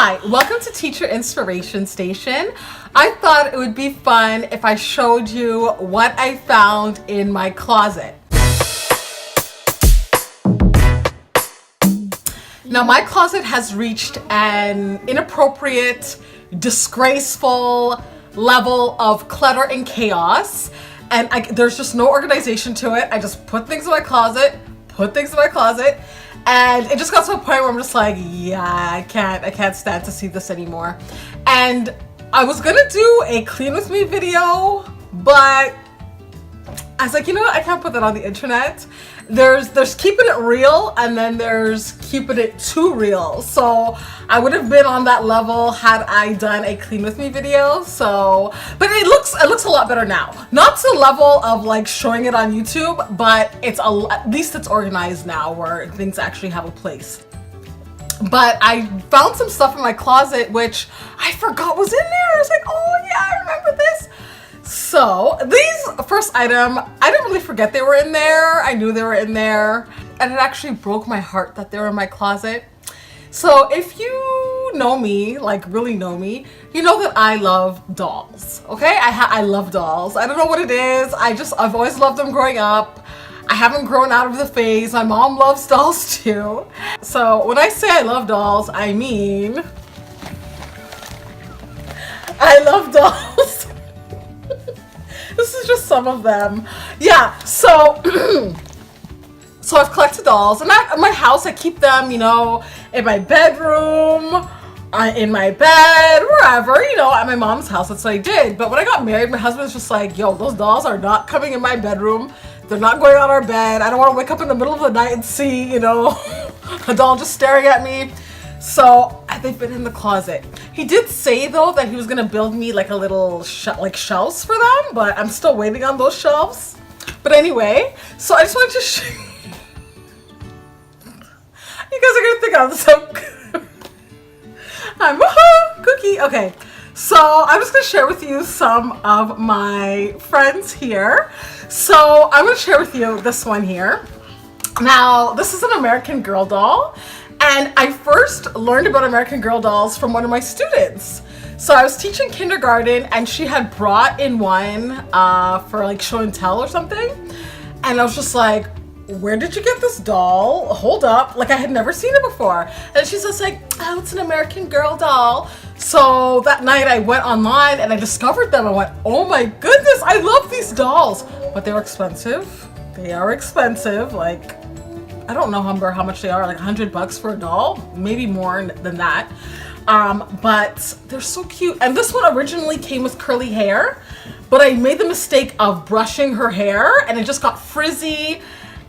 Hi, welcome to Teacher Inspiration Station. I thought it would be fun if I showed you what I found in my closet. Now my closet has reached an inappropriate, disgraceful level of clutter and chaos, and there's just no organization to it. I just put things in my closet, and it just got to a point where I'm just like, yeah, I can't stand to see this anymore. And I was gonna do a clean with me video, but I was like, you know what, I can't put that on the internet. There's keeping it real, and then there's keeping it too real. So I would have been on that level had I done a clean with me video. So, but it looks a lot better now. Not to the level of like showing it on YouTube, but at least it's organized now where things actually have a place. But I found some stuff in my closet which I forgot was in there. I was like, oh yeah, I remember this. So these first item, I didn't really forget they were in there. I knew they were in there, and it actually broke my heart that they were in my closet. So if you know me, like really know me, you know that I love dolls, okay? I love dolls. I don't know what it is. I've always loved them growing up. I haven't grown out of the phase. My mom loves dolls too. So when I say I love dolls, I mean I love dolls. This is just some of them. Yeah, so so I've collected dolls, and at my house I keep them, you know, in my bedroom, in my bed, wherever, you know, at my mom's house. That's what I did. But when I got married, my husband's just like, yo, those dolls are not coming in my bedroom. They're not going on our bed. I don't want to wake up in the middle of the night and see, you know, a doll just staring at me. So they've been in the closet. He did say though that he was gonna build me like a little shelves for them, but I'm still waiting on those shelves. But anyway, so I just wanted to show you guys are gonna think I'm so I'm woohoo cookie. Okay, so I'm just gonna share with you some of my friends here. So I'm gonna share with you this one here. Now this is an American Girl doll. And I first learned about American Girl dolls from one of my students. So I was teaching kindergarten, and she had brought in one for like show and tell or something. And I was just like, where did you get this doll? Hold up. Like I had never seen it before. And she's just like, oh, it's an American Girl doll. So that night I went online and I discovered them. I went, oh my goodness, I love these dolls. But they were expensive. They are expensive. Like, I don't know how much they are, like $100 for a doll, maybe more than that. But they're so cute. And this one originally came with curly hair, but I made the mistake of brushing her hair and it just got frizzy.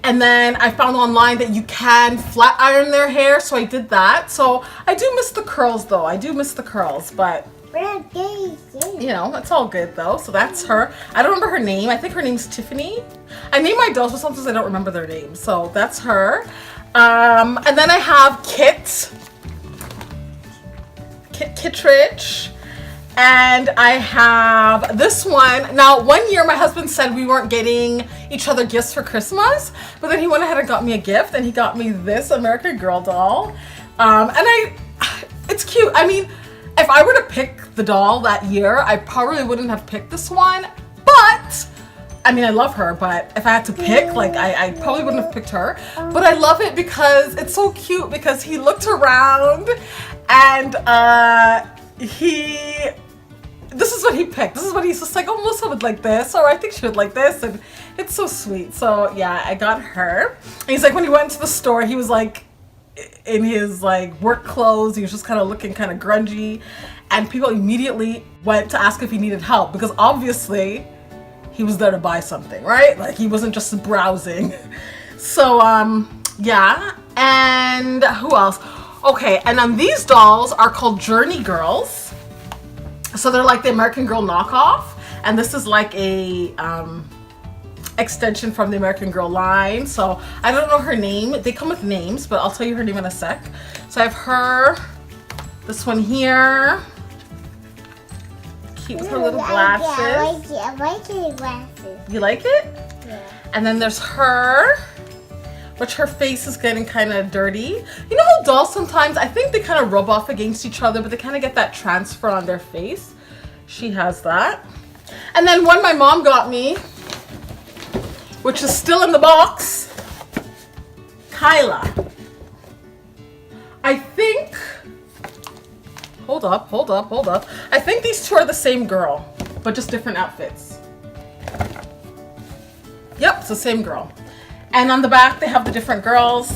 And then I found online that you can flat iron their hair, so I did that. So I do miss the curls though. I do miss the curls, but you know, it's all good though. So that's her. I don't remember her name. I think her name's Tiffany. I name my dolls, but sometimes I don't remember their names. So that's her. And then I have Kittredge. And I have this one. Now, one year my husband said we weren't getting each other gifts for Christmas, but then he went ahead and got me a gift, and he got me this American Girl doll. It's cute. I mean, if I were to pick the doll that year, I probably wouldn't have picked this one, but I mean, I love her, but if I had to pick, like, I probably wouldn't have picked her. But I love it because it's so cute, because he looked around and this is what he picked. This is what he's just like, oh, Melissa would like this, or I think she would like this, and it's so sweet. So yeah, I got her. And he's like, when he went to the store, he was like, in his like work clothes, he was just kind of looking kind of grungy, and people immediately went to ask if he needed help, because obviously he was there to buy something, right? Like he wasn't just browsing. So yeah, and who else? Okay, and then these dolls are called Journey Girls. So they're like the American Girl knockoff, and this is like a extension from the American Girl line. So I don't know her name. They come with names, but I'll tell you her name in a sec. So I have her, this one here, cute with her little glasses. I like the glasses. You like it? Yeah. And then there's her which her face is getting kind of dirty. You know how dolls sometimes, I think they kind of rub off against each other, but they kind of get that transfer on their face. She has that. And then one my mom got me, which is still in the box, Kyla. I think, hold up. I think these two are the same girl, but just different outfits. Yep, it's the same girl. And on the back, they have the different girls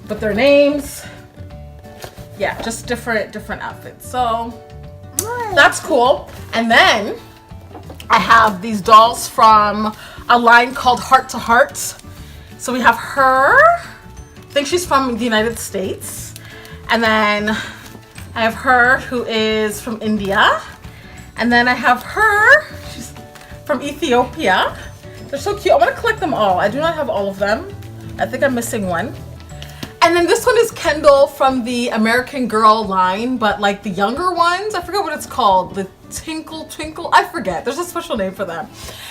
with their names. Yeah, just different outfits. So that's cool. And then I have these dolls from a line called Heart to Heart. So we have her. I think she's from the United States. And then I have her who is from India. And then I have her, she's from Ethiopia. They're so cute. I want to collect them all. I do not have all of them. I think I'm missing one. And then this one is Kendall from the American Girl line, but like the younger ones, I forget what it's called. The Tinkle Twinkle, I forget. There's a special name for them.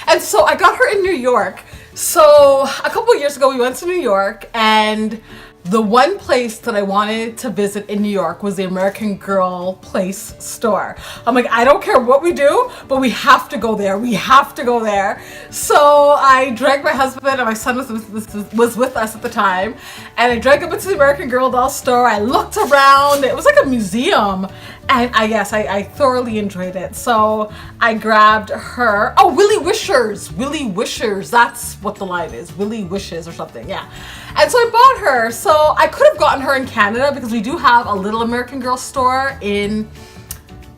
And so I got her in New York. So a couple of years ago, we went to New York, and the one place that I wanted to visit in New York was the American Girl Place store. I'm like, I don't care what we do, but we have to go there. We have to go there. So I dragged my husband, and my son was with us at the time. And I dragged him into the American Girl doll store. I looked around. It was like a museum. And I thoroughly enjoyed it. So I grabbed her. Oh, Willy Wishers. Willy Wishers. That's what the line is. Willy Wishes or something. Yeah. And so I bought her. So I could have gotten her in Canada because we do have a little American Girl store in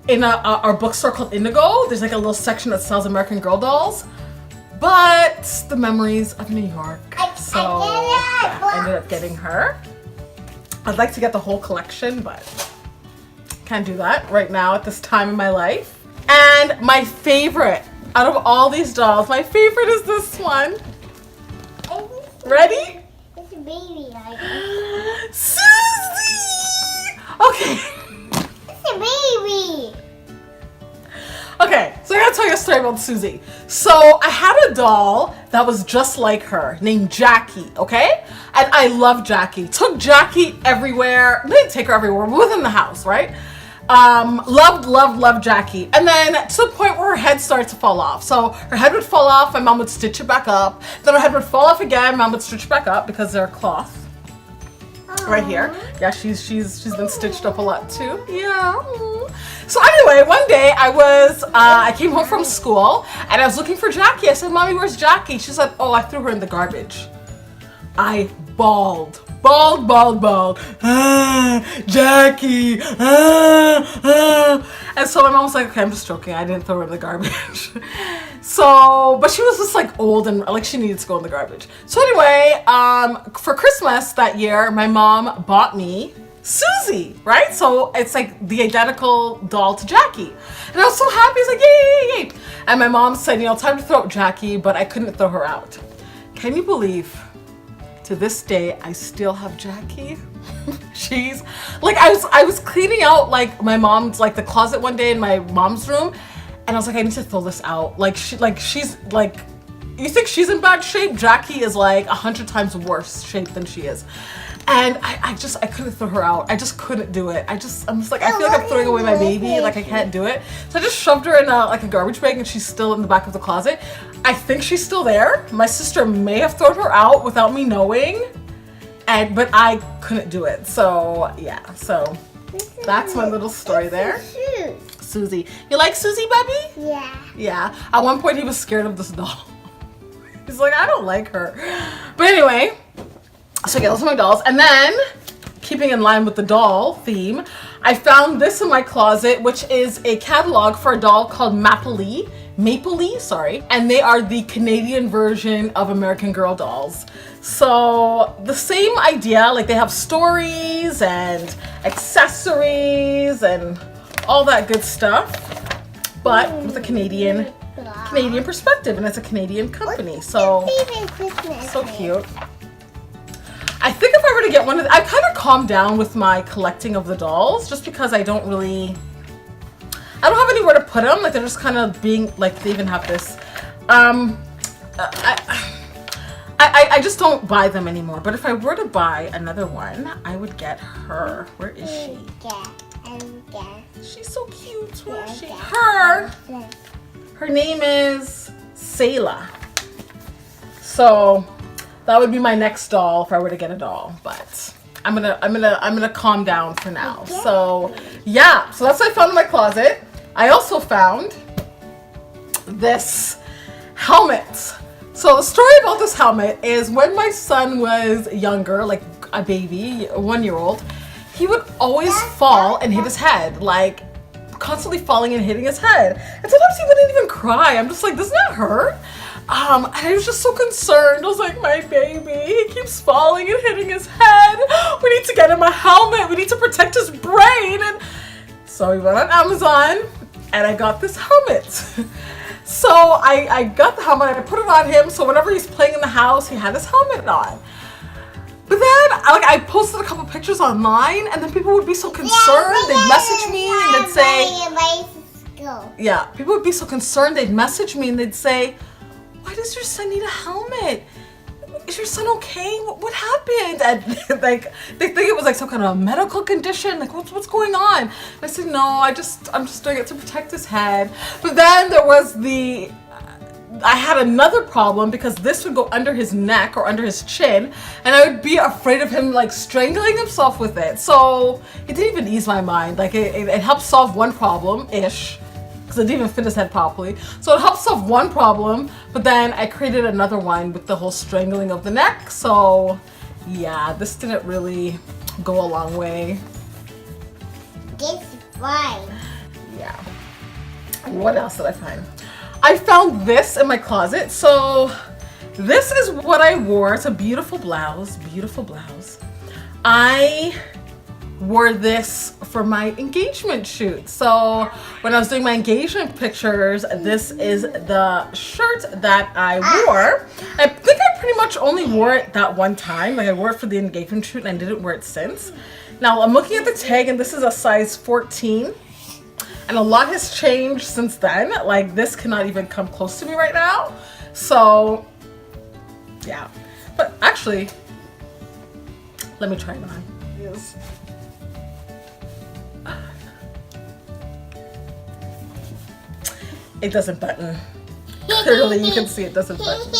our bookstore called Indigo. There's like a little section that sells American Girl dolls. But the memories of New York. So yeah, I ended up getting her. I'd like to get the whole collection, but can't do that right now at this time in my life. And my favorite out of all these dolls, my favorite is this one. Ready? It's a baby. Susie! Okay. It's a baby. Okay, so I gotta tell you a story about Susie. So I had a doll that was just like her, named Jackie, okay? And I love Jackie. Took Jackie everywhere. Didn't take her everywhere, but within the house, right? Loved Jackie. And then to the point where her head started to fall off. So her head would fall off, my mom would stitch it back up. Then her head would fall off again, mom would stitch it back up because they're cloth. Right here. Yeah, she's been stitched up a lot too. Yeah. So anyway, one day I came home from school and I was looking for Jackie. I said, Mommy, where's Jackie? She said, oh, I threw her in the garbage. I bawled. Jackie. And so my mom was like, okay, I'm just joking. I didn't throw her in the garbage. So, but she was just like old and like she needed to go in the garbage. So anyway, for Christmas that year, my mom bought me Susie, right? So it's like the identical doll to Jackie. And I was so happy. I was like, yay. And my mom said, time to throw out Jackie, but I couldn't throw her out. Can you believe? To this day, I still have Jackie. She's like, I was cleaning out like my mom's, like the closet one day in my mom's room. And I was like, I need to throw this out. She's like, you think she's in bad shape? Jackie is like 100 times worse shape than she is. And I couldn't throw her out. I just couldn't do it. I'm just like, I feel like I'm throwing away my baby. Like I can't do it. So I just shoved her in a garbage bag and she's still in the back of the closet. I think she's still there. My sister may have thrown her out without me knowing. But I couldn't do it. So yeah, so that's my little story there. Susie. You like Susie, Bubby? Yeah. Yeah. At one point he was scared of this doll. He's like, I don't like her. But anyway, so yeah, those are my dolls. And then, keeping in line with the doll theme, I found this in my closet, which is a catalog for a doll called Mapley, and they are the Canadian version of American Girl dolls. So the same idea, like they have stories and accessories and all that good stuff, but with a Canadian perspective, and it's a Canadian company. So so cute. I think if I were to get one of I kind of calmed down with my collecting of the dolls just because I don't have anywhere to put them. Like they're just kind of being like, they even have this. I I just don't buy them anymore. But if I were to buy another one, I would get her. Where is she? She's so cute. Where is she? Her name is Selah. So that would be my next doll if I were to get a doll. But I'm gonna calm down for now. So yeah, so that's what I found in my closet. I also found this helmet. So the story about this helmet is when my son was younger, like a baby, a 1-year-old, he would always fall and hit his head, like constantly falling and hitting his head. And sometimes he wouldn't even cry. I'm just like, doesn't that hurt? And I was just so concerned. I was like, my baby, he keeps falling and hitting his head. We need to get him a helmet. We need to protect his brain. And so we went on Amazon and I got this helmet. So I got the helmet, I put it on him, so whenever he's playing in the house, he had his helmet on. But then, I posted a couple pictures online, and then people would be so concerned, they'd message me, and they'd say, yeah, people would be so concerned, they'd message me, and they'd say, why does your son need a helmet? Is your son okay? What happened? And like they think it was like some kind of medical condition. Like what's going on? And I said no. I'm just doing it to protect his head. But then there was I had another problem because this would go under his neck or under his chin, and I would be afraid of him like strangling himself with it. So it didn't even ease my mind. Like it helped solve one problem-ish. Because it didn't even fit his head properly. So it helped solve one problem, but then I created another one with the whole strangling of the neck. So yeah, this didn't really go a long way. This is fine. Yeah. What else did I find? I found this in my closet. So this is what I wore. It's a beautiful blouse. Beautiful blouse. I wore this for my engagement shoot. So when I was doing my engagement pictures, this is the shirt that I wore. I think I pretty much only wore it that one time. Like I wore it for the engagement shoot and I didn't wear it since. Now I'm looking at the tag and this is a size 14. And a lot has changed since then. Like this cannot even come close to me right now. So yeah. But actually, let me try it on. Yes. It doesn't button. Clearly you can see it doesn't button.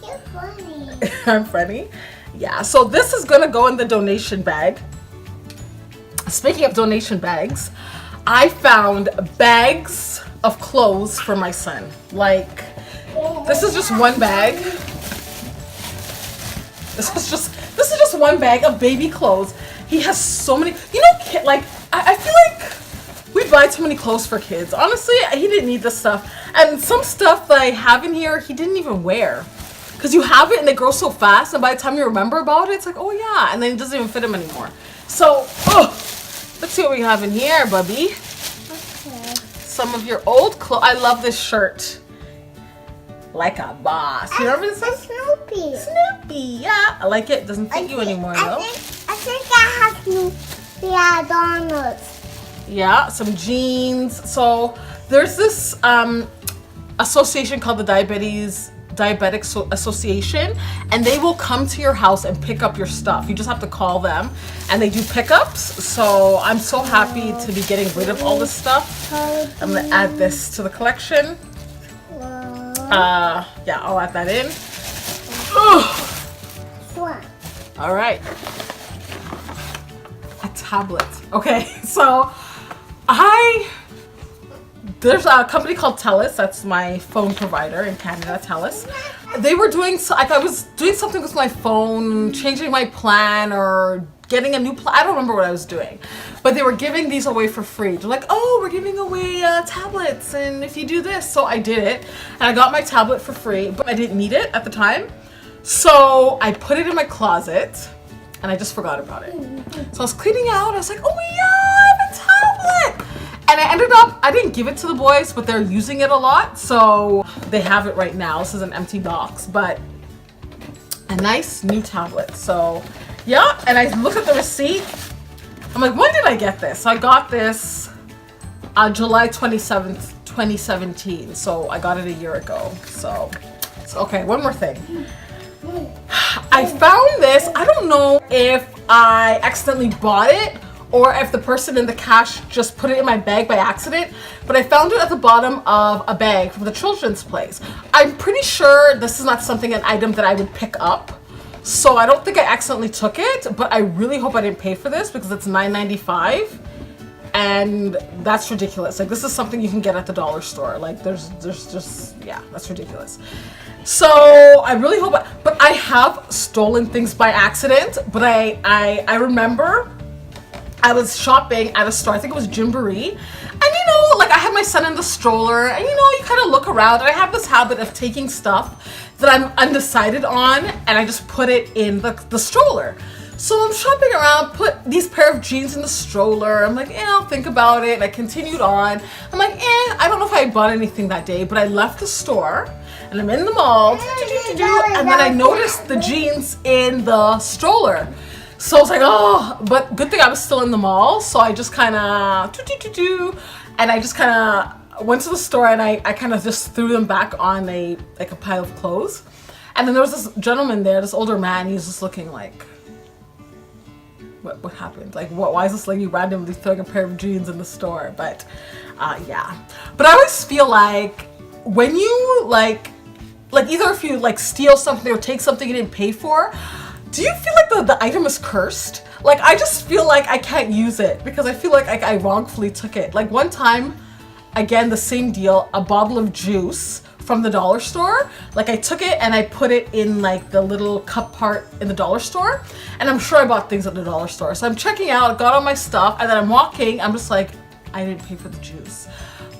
You're funny. I'm funny? Yeah, so this is gonna go in the donation bag. Speaking of donation bags, I found bags of clothes for my son. Like, this is just one bag. This is just one bag of baby clothes. He has so many, you know, like, I feel like we buy too many clothes for kids. Honestly, he didn't need this stuff. And some stuff that I have in here, he didn't even wear. Because you have it and they grow so fast, and by the time you remember about it, it's like, oh yeah, and then it doesn't even fit him anymore. So, let's see what we have in here, Bubby. Okay. Some of your old clothes. I love this shirt. Like a boss. You know what this is? Snoopy. Snoopy, yeah. I like it. Doesn't fit you anymore, though. I think I have Snoopy. Yeah, donuts. Yeah, some jeans. So there's this association called the Diabetic Association, and they will come to your house and pick up your stuff. You just have to call them, and they do pickups. So I'm so happy to be getting rid of all this stuff. I'm gonna add this to the collection. Yeah, I'll add that in. All right. A tablet. Okay, so there's a company called TELUS. That's my phone provider in Canada, TELUS. They were doing, like I was doing something with my phone, changing my plan or getting a new plan. I don't remember what I was doing. But they were giving these away for free. They're like, oh, we're giving away tablets, and if you do this. So I did it, and I got my tablet for free, but I didn't need it at the time. So I put it in my closet, and I just forgot about it. So I was cleaning out, I was like, oh yeah, I have a tablet! And I ended up, I didn't give it to the boys, but they're using it a lot, so they have it right now. This is an empty box, but a nice new tablet. So yeah, and I look at the receipt. I'm like, when did I get this? So I got this July 27th, 2017. So I got it a year ago. So okay, one more thing. I found this. I don't know if I accidentally bought it or if the person in the cash just put it in my bag by accident, but I found it at the bottom of a bag from the children's place. I'm pretty sure this is not an item that I would pick up. So I don't think I accidentally took it, but I really hope I didn't pay for this because it's $9.95. And that's ridiculous. Like, this is something you can get at the dollar store. Like, there's just, yeah, that's ridiculous. So I really hope, but I have stolen things by accident. But I remember I was shopping at a store, I think it was Gymboree, and you know, like I had my son in the stroller, and you know, you kind of look around, and I have this habit of taking stuff that I'm undecided on, and I just put it in the stroller. So I'm shopping around, put these pair of jeans in the stroller. I'm like, I'll think about it. And I continued on. I'm like, I don't know if I bought anything that day, but I left the store and I'm in the mall, and then I noticed the jeans in the stroller. So I was like, oh, but good thing I was still in the mall. So I just kind of, and I just kind of went to the store and I kind of just threw them back on a pile of clothes. And then there was this gentleman there, this older man. He was just looking like, what happened? Like, why is this lady randomly throwing a pair of jeans in the store? But yeah, but I always feel like when you like either if you like steal something or take something you didn't pay for, do you feel like the item is cursed? Like, I just feel like I can't use it because I feel like I wrongfully took it. Like one time, again, the same deal, a bottle of juice from the dollar store. Like I took it and I put it in like the little cup part in the dollar store, and I'm sure I bought things at the dollar store. So I'm checking out, got all my stuff, and then I'm walking. I'm just like, I didn't pay for the juice,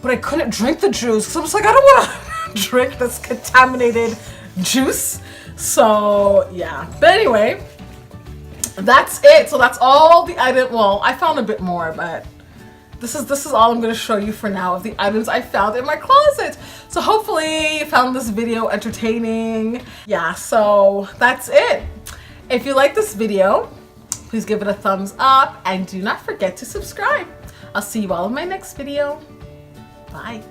but I couldn't drink the juice because I'm just like, I don't want to drink this contaminated juice. So yeah, but anyway, that's it. So that's all the item. Well, I found a bit more, but this is all I'm going to show you for now of the items I found in my closet. So hopefully you found this video entertaining. Yeah, so that's it. If you like this video, please give it a thumbs up and do not forget to subscribe. I'll see you all in my next video. Bye.